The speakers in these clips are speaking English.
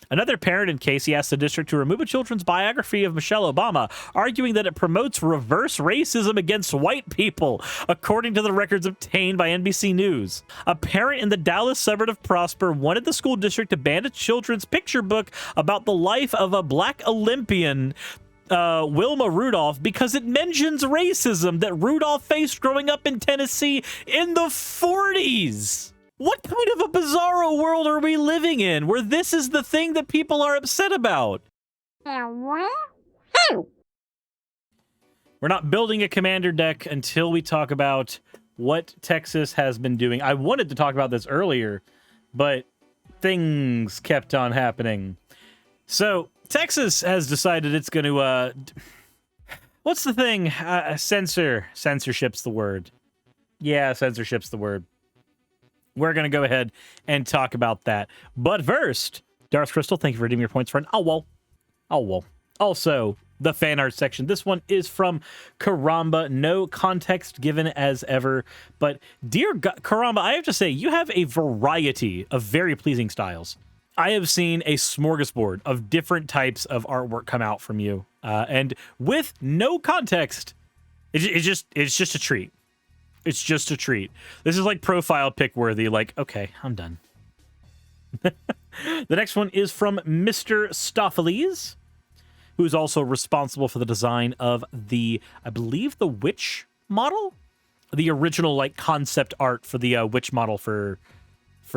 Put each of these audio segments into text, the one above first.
Another parent in Casey asked the district to remove a children's biography of Michelle Obama, arguing that it promotes reverse racism against white people, according to the records obtained by NBC News. A parent in the Dallas suburb of Prosper wanted the school district to ban a children's picture book about the life of a black Olympian, Wilma Rudolph, because it mentions racism that Rudolph faced growing up in Tennessee in the 40s. What kind of a bizarro world are we living in where this is the thing that people are upset about? We're not building a commander deck until we talk about what Texas has been doing. I wanted to talk about this earlier, but things kept on happening. So Texas has decided it's going to, what's the thing? Censorship's the word. Yeah, censorship's the word. We're going to go ahead and talk about that. But first, Darth Crystal, thank you for redeeming your points for an owl. Also, the fan art section. This one is from Karamba. No context given as ever. But dear Karamba, I have to say, you have a variety of very pleasing styles. I have seen a smorgasbord of different types of artwork come out from you. And with no context, it's just a treat. It's just a treat. This is like profile pic worthy. Like, okay, I'm done. The next one is from Mr. Stopheles, who is also responsible for the design of the, I believe, the witch model? The original, like, concept art for the witch model for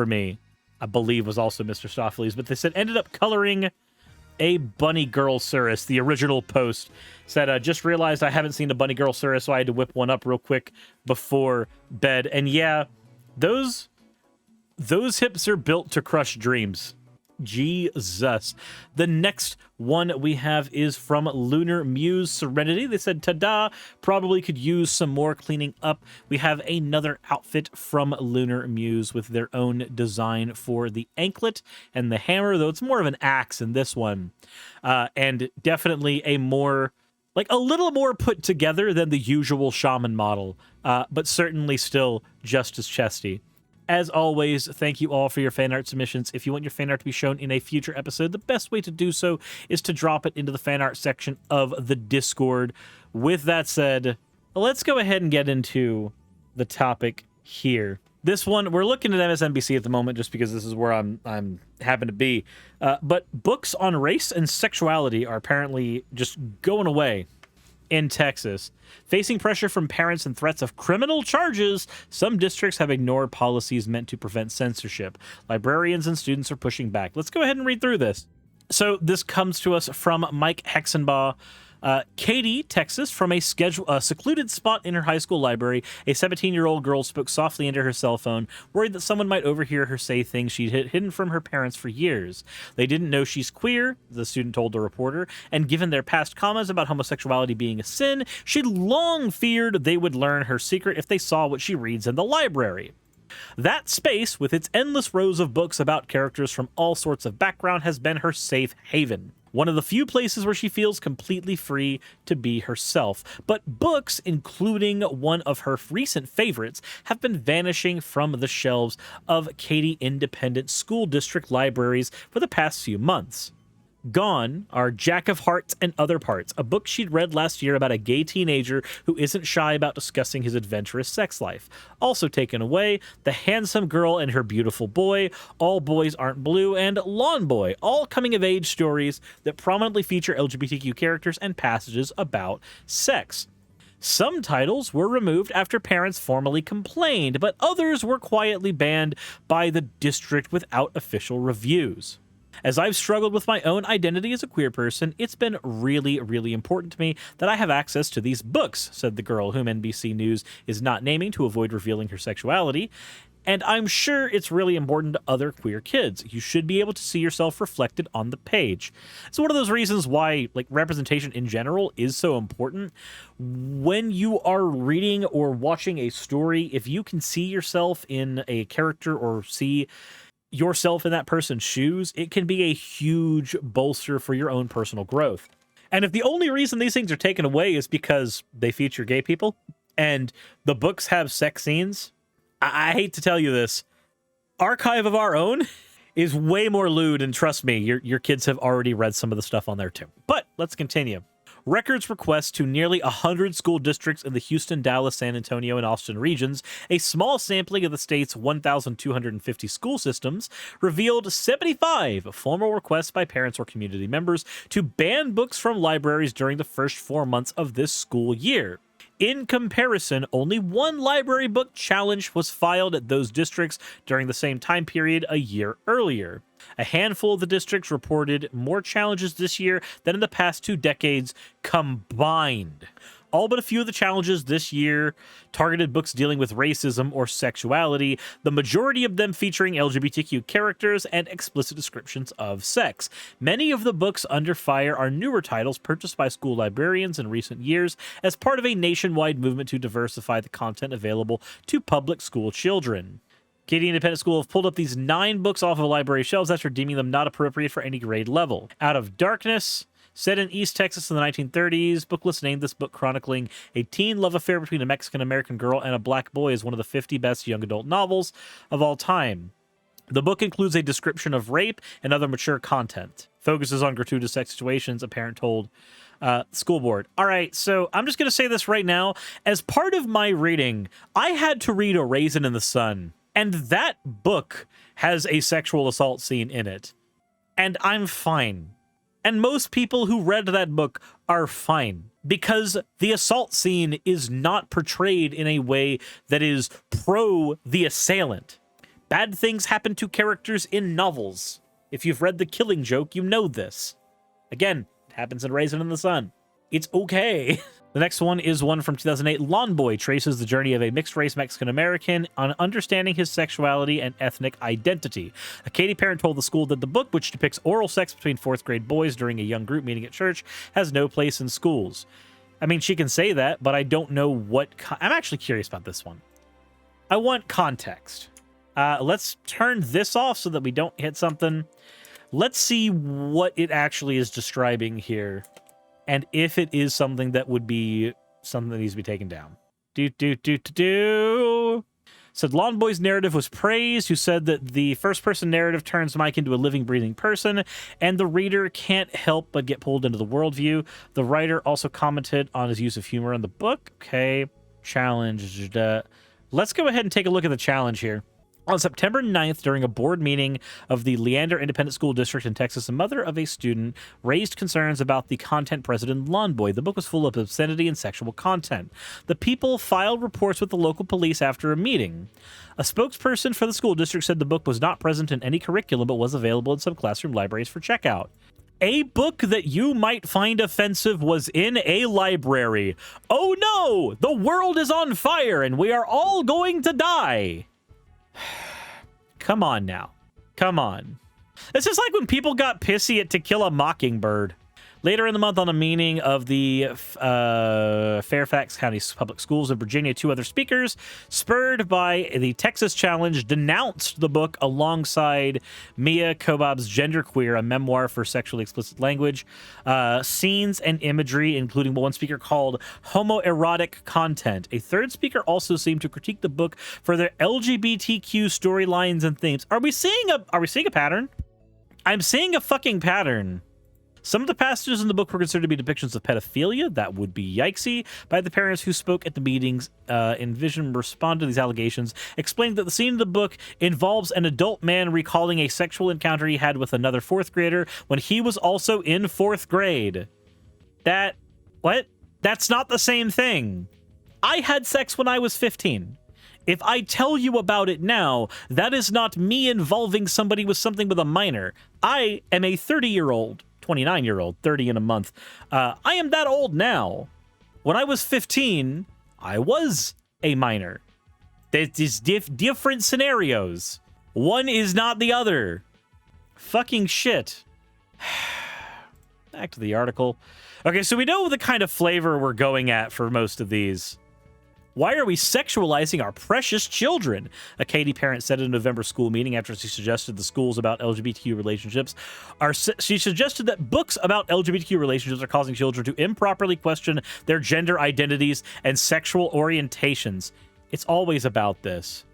me, I believe, was also Mr. Stopheles. But they said ended up coloring a bunny girl Suris. The original post said, just realized I haven't seen a bunny girl Suris, so I had to whip one up real quick before bed. And yeah, those hips are built to crush dreams. Jesus. The next one we have is from Lunar Muse Serenity. They said, ta-da, probably could use some more cleaning up. We have another outfit from Lunar Muse with their own design for the anklet and the hammer, though it's more of an axe in this one. And definitely a more, like a little more put together than the usual shaman model, but certainly still just as chesty. As always, thank you all for your fan art submissions. If you want your fan art to be shown in a future episode, the best way to do so is to drop it into the fan art section of the Discord. With that said, let's go ahead and get into the topic here. This one, we're looking at MSNBC at the moment just because this is where I'm happen to be. But books on race and sexuality are apparently just going away in Texas. Facing pressure from parents and threats of criminal charges, some districts have ignored policies meant to prevent censorship. Librarians and students are pushing back. Let's go ahead and read through this. So this comes to us from Mike Hexenbaugh. Katy, Texas, from a secluded spot in her high school library, a 17-year-old girl spoke softly into her cell phone, worried that someone might overhear her say things she'd hidden from her parents for years. They didn't know she's queer, the student told the reporter, and given their past comments about homosexuality being a sin, she'd long feared they would learn her secret if they saw what she reads in the library. That space, with its endless rows of books about characters from all sorts of background, has been her safe haven. One of the few places where she feels completely free to be herself. But books, including one of her recent favorites, have been vanishing from the shelves of Katy Independent School District libraries for the past few months. Gone are Jack of Hearts and Other Parts, a book she'd read last year about a gay teenager who isn't shy about discussing his adventurous sex life. Also taken away, The Handsome Girl and Her Beautiful Boy, All Boys Aren't Blue, and Lawn Boy, all coming-of-age stories that prominently feature LGBTQ characters and passages about sex. Some titles were removed after parents formally complained, but others were quietly banned by the district without official reviews. As I've struggled with my own identity as a queer person, it's been really, really important to me that I have access to these books, said the girl whom NBC News is not naming to avoid revealing her sexuality. And I'm sure it's really important to other queer kids. You should be able to see yourself reflected on the page. It's one of those reasons why, like, representation in general is so important. When you are reading or watching a story, if you can see yourself in a character or see yourself in that person's shoes, it can be a huge bolster for your own personal growth. And if the only reason these things are taken away is because they feature gay people and the books have sex scenes, I hate to tell you this, Archive of Our Own is way more lewd, and trust me, your kids have already read some of the stuff on there too. But let's continue. Records requests to nearly 100 school districts in the Houston, Dallas, San Antonio, and Austin regions, a small sampling of the state's 1,250 school systems, revealed 75 formal requests by parents or community members to ban books from libraries during the first 4 months of this school year. In comparison, only one library book challenge was filed at those districts during the same time period a year earlier. A handful of the districts reported more challenges this year than in the past 2 decades combined. All but a few of the challenges this year targeted books dealing with racism or sexuality, the majority of them featuring LGBTQ characters and explicit descriptions of sex. Many of the books under fire are newer titles purchased by school librarians in recent years as part of a nationwide movement to diversify the content available to public school children. Katy Independent School have pulled up these 9 books off of library shelves after deeming them not appropriate for any grade level. Out of Darkness, set in East Texas in the 1930s, Booklist named this book chronicling a teen love affair between a Mexican-American girl and a black boy as one of the 50 best young adult novels of all time. The book includes a description of rape and other mature content. Focuses on gratuitous sex situations, a parent told school board. All right, so I'm just going to say this right now. As part of my reading, I had to read A Raisin in the Sun, and that book has a sexual assault scene in it. And I'm fine. And most people who read that book are fine because the assault scene is not portrayed in a way that is pro the assailant. Bad things happen to characters in novels. If you've read The Killing Joke, you know this. Again, it happens in Raisin in the Sun. It's okay. The next one is one from 2008. Lawn Boy traces the journey of a mixed-race Mexican-American on understanding his sexuality and ethnic identity. A Katy parent told the school that the book, which depicts oral sex between 4th-grade boys during a young group meeting at church, has no place in schools. I mean, she can say that, but I don't know what... I'm actually curious about this one. I want context. Let's turn this off so that we don't hit something. Let's see what it actually is describing here. And if it is something that would be something that needs to be taken down. Said Lawn Boy's narrative was praised, who said that the first-person narrative turns Mike into a living, breathing person, and the reader can't help but get pulled into the worldview. The writer also commented on his use of humor in the book. Okay, challenged. Let's go ahead and take a look at the challenge here. On September 9th, during a board meeting of the Leander Independent School District in Texas, a mother of a student raised concerns about the content present in Lawn Boy. The book was full of obscenity and sexual content. The people filed reports with the local police after a meeting. A spokesperson for the school district said the book was not present in any curriculum but was available in some classroom libraries for checkout. A book that you might find offensive was in a library. Oh no! The world is on fire and we are all going to die! Come on now. Come on. It's just like when people got pissy at To Kill a Mockingbird. Later in the month, on a meeting of the Fairfax County Public Schools in Virginia, 2 other speakers, spurred by the Texas Challenge, denounced the book alongside Mia Kobab's Genderqueer, a memoir for sexually explicit language, scenes and imagery, including what one speaker called homoerotic content. A third speaker also seemed to critique the book for their LGBTQ storylines and themes. Are we seeing a pattern? I'm seeing a fucking pattern. Some of the passages in the book were considered to be depictions of pedophilia. That would be yikesy. By the parents who spoke at the meetings, Envision responded to these allegations, explaining that the scene in the book involves an adult man recalling a sexual encounter he had with another 4th grader when he was also in 4th grade. What? That's not the same thing. I had sex when I was 15. If I tell you about it now, that is not me involving somebody with something with a minor. I am a 30-year-old. 29-year-old, 30 in a month. I am that old now. When I was 15, I was a minor. There's different scenarios. One is not the other. Fucking shit. Back to the article. Okay, so we know the kind of flavor we're going at for most of these. Why are we sexualizing our precious children? A Katy parent said in a November school meeting after she suggested the schools about LGBTQ relationships she suggested that books about LGBTQ relationships are causing children to improperly question their gender identities and sexual orientations. It's always about this.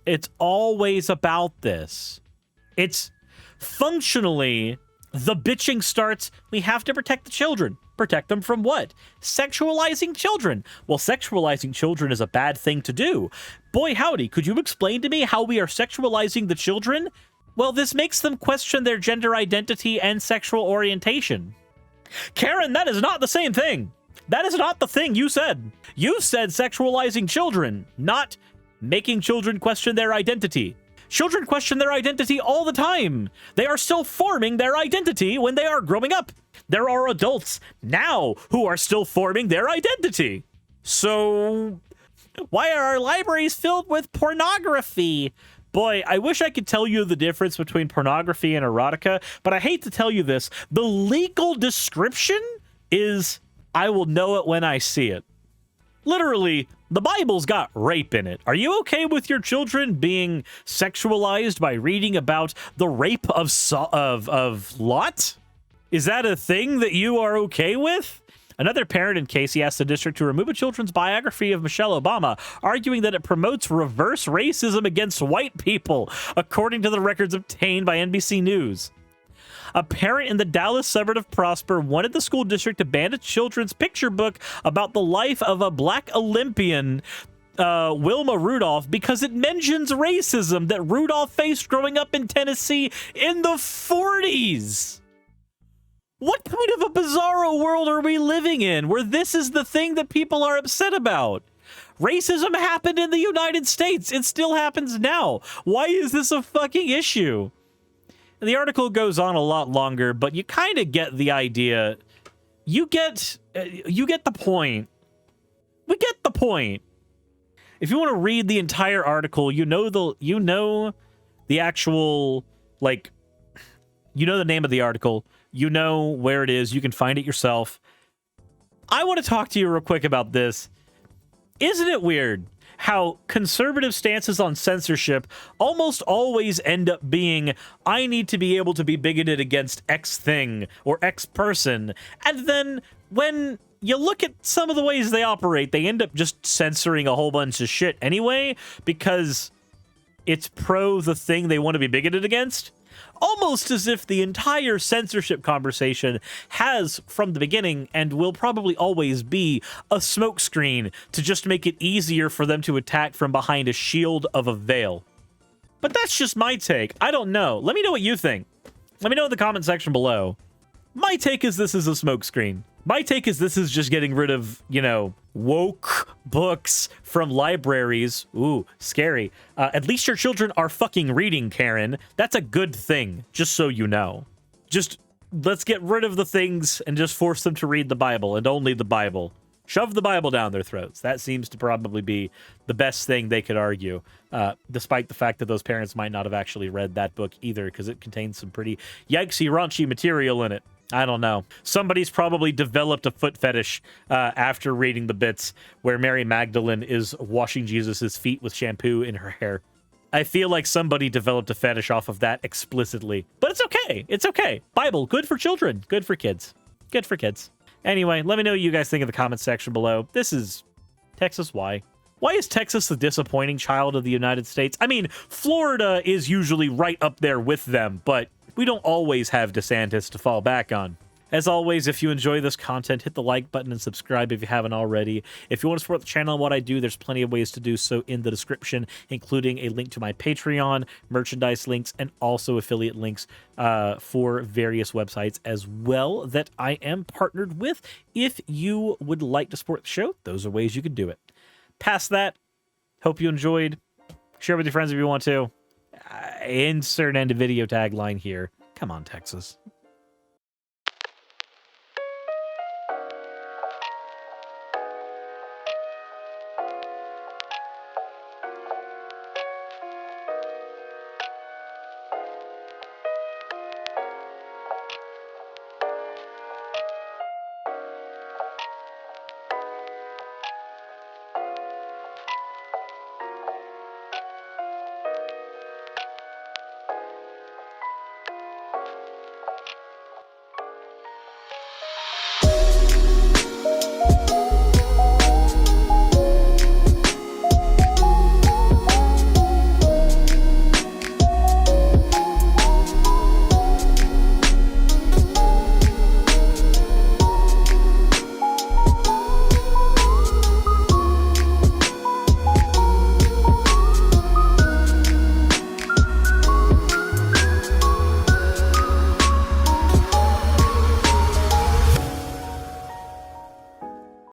It's always about this. functionally, the bitching starts, we have to protect the children. Protect them from what? Sexualizing children. Well, sexualizing children is a bad thing to do. Boy, howdy, could you explain to me how we are sexualizing the children? Well, this makes them question their gender identity and sexual orientation. Karen, that is not the same thing. That is not the thing you said. You said sexualizing children, not making children question their identity. Children question their identity all the time. They are still forming their identity when they are growing up. There are adults now who are still forming their identity. So, why are our libraries filled with pornography? Boy, I wish I could tell you the difference between pornography and erotica, but I hate to tell you this. The legal description is, I will know it when I see it. Literally, the Bible's got rape in it. Are you okay with your children being sexualized by reading about the rape of Lot? Is that a thing that you are okay with? Another parent in Casey asked the district to remove a children's biography of Michelle Obama, arguing that it promotes reverse racism against white people, according to the records obtained by NBC News. A parent in the Dallas suburb of Prosper wanted the school district to ban a children's picture book about the life of a black Olympian, Wilma Rudolph, because it mentions racism that Rudolph faced growing up in Tennessee in the 40s. What kind of a bizarro world are we living in where this is the thing that people are upset about? Racism happened in the United States. It still happens now. Why is this a fucking issue? And the article goes on a lot longer, but you kind of get the idea. You get the point. We get the point. If you want to read the entire article, you know the actual, like, you know the name of the article. You know where it is. You can find it yourself. I want to talk to you real quick about this. Isn't it weird how conservative stances on censorship almost always end up being, I need to be able to be bigoted against X thing or X person. And then when you look at some of the ways they operate, they end up just censoring a whole bunch of shit anyway because it's pro the thing they want to be bigoted against. Almost as if the entire censorship conversation has, from the beginning, and will probably always be, a smokescreen to just make it easier for them to attack from behind a shield of a veil. But that's just my take. I don't know. Let me know what you think. Let me know in the comment section below. My take is this is a smokescreen. My take is this is just getting rid of, woke books from libraries. Ooh, scary. At least your children are fucking reading, Karen. That's a good thing, just so you know. Just, let's get rid of the things and just force them to read the Bible and only the Bible. Shove the Bible down their throats. That seems to probably be the best thing they could argue, despite the fact that those parents might not have actually read that book either, because it contains some pretty yikesy, raunchy material in it. I don't know. Somebody's probably developed a foot fetish after reading the bits where Mary Magdalene is washing Jesus's feet with shampoo in her hair. I feel like somebody developed a fetish off of that explicitly. But it's okay. It's okay. Bible, good for children. Good for kids. Good for kids. Anyway, let me know what you guys think in the comments section below. This is Texas. Why? Why is Texas the disappointing child of the United States? I mean, Florida is usually right up there with them, but we don't always have DeSantis to fall back on. As always, if you enjoy this content, hit the like button and subscribe if you haven't already. If you want to support the channel and what I do, there's plenty of ways to do so in the description, including a link to my Patreon, merchandise links, and also affiliate links for various websites as well that I am partnered with. If you would like to support the show, those are ways you could do it. Past that, hope you enjoyed. Share with your friends if you want to. Insert end of video tagline here. Come on, Texas.